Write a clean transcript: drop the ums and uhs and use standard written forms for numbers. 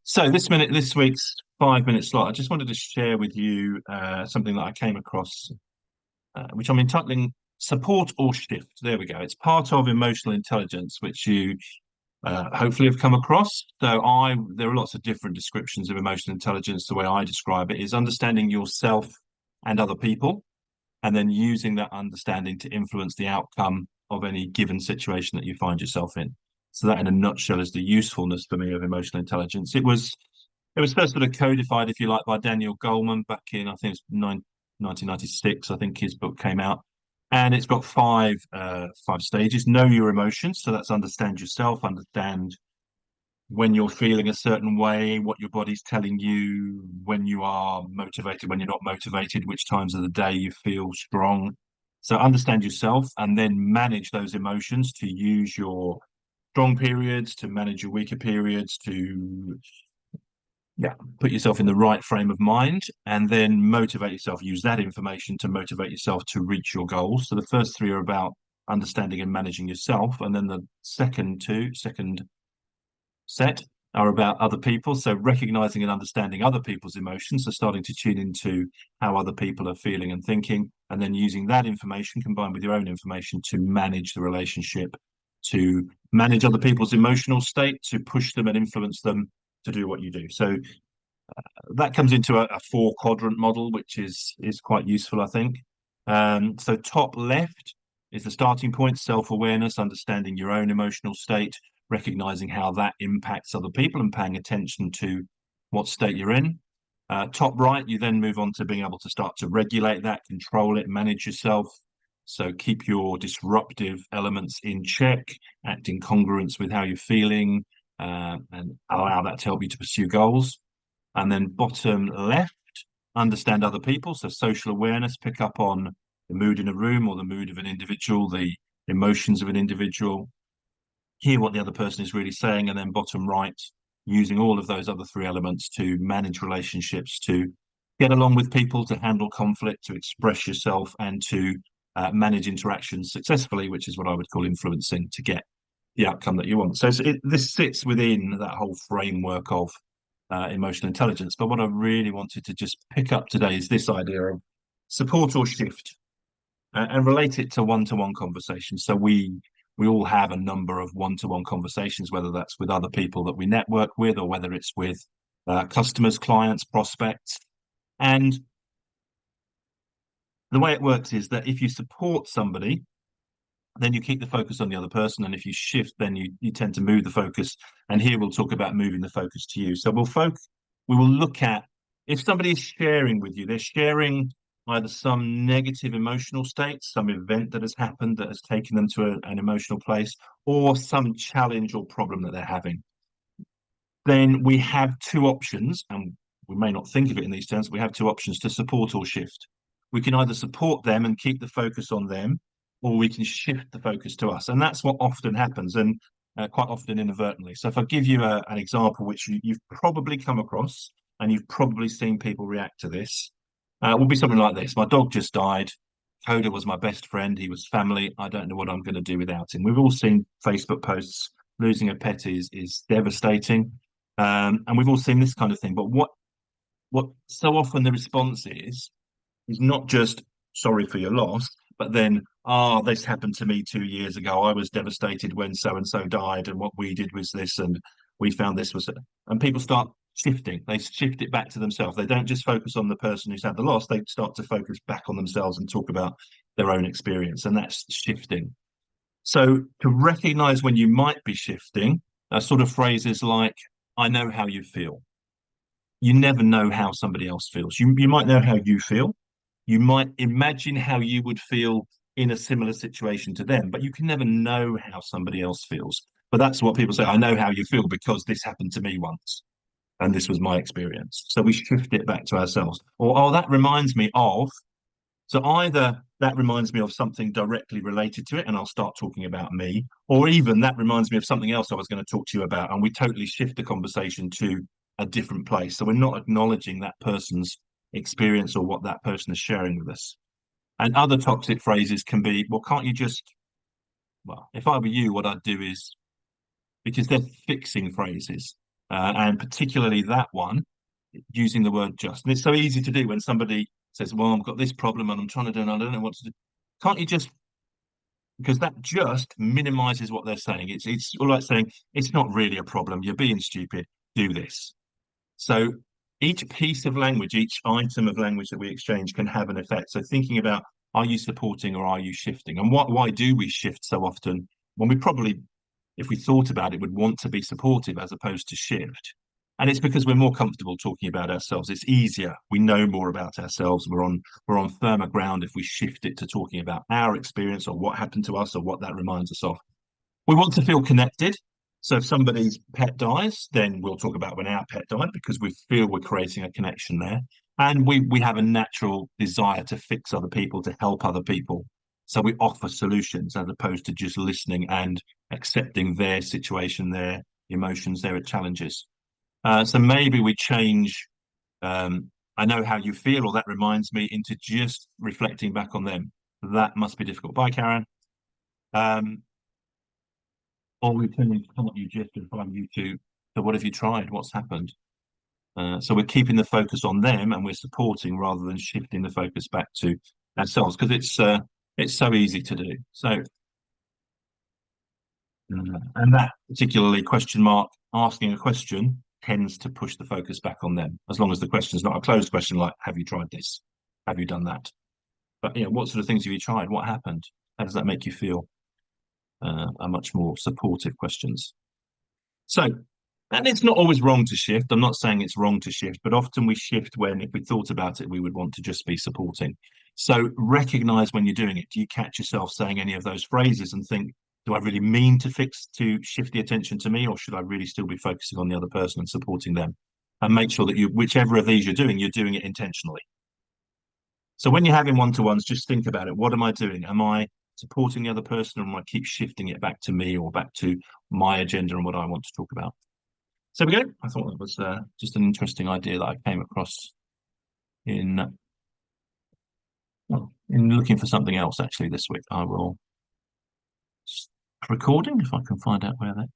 So this week's 5 minute slot, I just wanted to share with you something that I came across, which I'm entitling support or shift. There we go. It's part of emotional intelligence, which you hopefully have come across. There are lots of different descriptions of emotional intelligence. The way I describe it is understanding yourself and other people, and then using that understanding to influence the outcome of any given situation that you find yourself in. So that, in a nutshell, is the usefulness for me of emotional intelligence. It was first sort of codified, if you like, by Daniel Goleman back in, I think it's 1996. I think his book came out, and it's got five stages. Know your emotions, so that's understand yourself, understand when you're feeling a certain way, what your body's telling you, when you are motivated, when you're not motivated, which times of the day you feel strong. So understand yourself and then manage those emotions to use your strong periods, to manage your weaker periods, to put yourself in the right frame of mind, and then motivate yourself. Use that information to motivate yourself to reach your goals. So the first three are about understanding and managing yourself, and then the second set are about other people. So recognizing and understanding other people's emotions. So starting to tune into how other people are feeling and thinking, and then using that information combined with your own information to manage the relationship, to manage other people's emotional state, to push them and influence them to do what you do. So that comes into a four quadrant model, which is quite useful, I think. So top left is the starting point, self-awareness, understanding your own emotional state, recognizing how that impacts other people and paying attention to what state you're in. Top right, you then move on to being able to start to regulate that, control it, manage yourself. So keep your disruptive elements in check, act in congruence with how you're feeling, and allow that to help you to pursue goals. And then bottom left, understand other people. So social awareness, pick up on the mood in a room or the mood of an individual, the emotions of an individual, hear what the other person is really saying. And then bottom right, using all of those other three elements to manage relationships, to get along with people, to handle conflict, to express yourself, and to manage interactions successfully, which is what I would call influencing to get the outcome that you want. So this sits within that whole framework of emotional intelligence. But what I really wanted to just pick up today is this idea of support or shift, and relate it to one-to-one conversations. So we all have a number of one-to-one conversations, whether that's with other people that we network with, or whether it's with customers, clients, prospects. And the way it works is that if you support somebody, then you keep the focus on the other person, and if you shift, then you tend to move the focus. And here we'll talk about moving the focus to you. So we will look at, if somebody is sharing with you, they're sharing either some negative emotional state, some event that has happened that has taken them to an emotional place, or some challenge or problem that they're having. Then we have two options, and we may not think of it in these terms. We have two options to support or shift. We can either support them and keep the focus on them, or we can shift the focus to us. And that's what often happens, and quite often inadvertently. So if I give you an example, which you've probably come across, and you've probably seen people react to this, will be something like this. My dog just died. Coda was my best friend. He was family. I don't know what I'm going to do without him. We've all seen Facebook posts. Losing a pet is devastating. And we've all seen this kind of thing. But what so often the response is not just sorry for your loss, but then, this happened to me 2 years ago. I was devastated when so and so died, and what we did was this, and we found this was it. And people start shifting. They shift it back to themselves. They don't just focus on the person who's had the loss, they start to focus back on themselves and talk about their own experience, and that's shifting. So to recognize when you might be shifting, sort of phrases like, I know how you feel. You never know how somebody else feels. You might know how you feel. You might imagine how you would feel in a similar situation to them, but you can never know how somebody else feels. But that's what people say. I know how you feel because this happened to me once, and this was my experience. So we shift it back to ourselves. Or, that reminds me of. So either that reminds me of something directly related to it, and I'll start talking about me, or even that reminds me of something else I was going to talk to you about, and we totally shift the conversation to a different place. So we're not acknowledging that person's experience or what that person is sharing with us. And other toxic phrases can be, well, can't you just, well, if I were you, what I'd do is, because they're fixing phrases. and particularly that one using the word just. And it's so easy to do when somebody says, "Well, I've got this problem and I'm trying to do, and I don't know what to do." Can't you just, because that just minimizes what they're saying. It's all like saying it's not really a problem. You're being stupid. Do this. So each piece of language, each item of language that we exchange can have an effect. So thinking about, are you supporting or are you shifting? And why do we shift so often when we probably, if we thought about it, would want to be supportive as opposed to shift? And it's because we're more comfortable talking about ourselves. It's easier. We know more about ourselves. We're on firmer ground if we shift it to talking about our experience or what happened to us or what that reminds us of. We want to feel connected. So if somebody's pet dies, then we'll talk about when our pet died because we feel we're creating a connection there. And we have a natural desire to fix other people, to help other people. So we offer solutions as opposed to just listening and accepting their situation, their emotions, their challenges. So maybe we change, I know how you feel, or that reminds me, into just reflecting back on them. That must be difficult. Bye, Karen. Um, or we can can't you just invite you to, so what have you tried? What's happened? So we're keeping the focus on them and we're supporting rather than shifting the focus back to ourselves because it's so easy to do. So and that particularly question mark asking a question tends to push the focus back on them as long as the question is not a closed question like have you tried this? Have you done that? But what sort of things have you tried? What happened? How does that make you feel? Are much more supportive questions. So, and it's not always wrong to shift. I'm not saying it's wrong to shift, but often we shift when, if we thought about it, we would want to just be supporting. So, recognize when you're doing it. Do you catch yourself saying any of those phrases and think, do I really mean to shift the attention to me, or should I really still be focusing on the other person and supporting them? And make sure that whichever of these you're doing it intentionally. So, when you're having one-to-ones, just think about it. What am I doing? Am I supporting the other person, or am I keep shifting it back to me or back to my agenda and what I want to talk about? So we go. I thought that was just an interesting idea that I came across in well, in looking for something else actually this week. I will recording if I can find out where that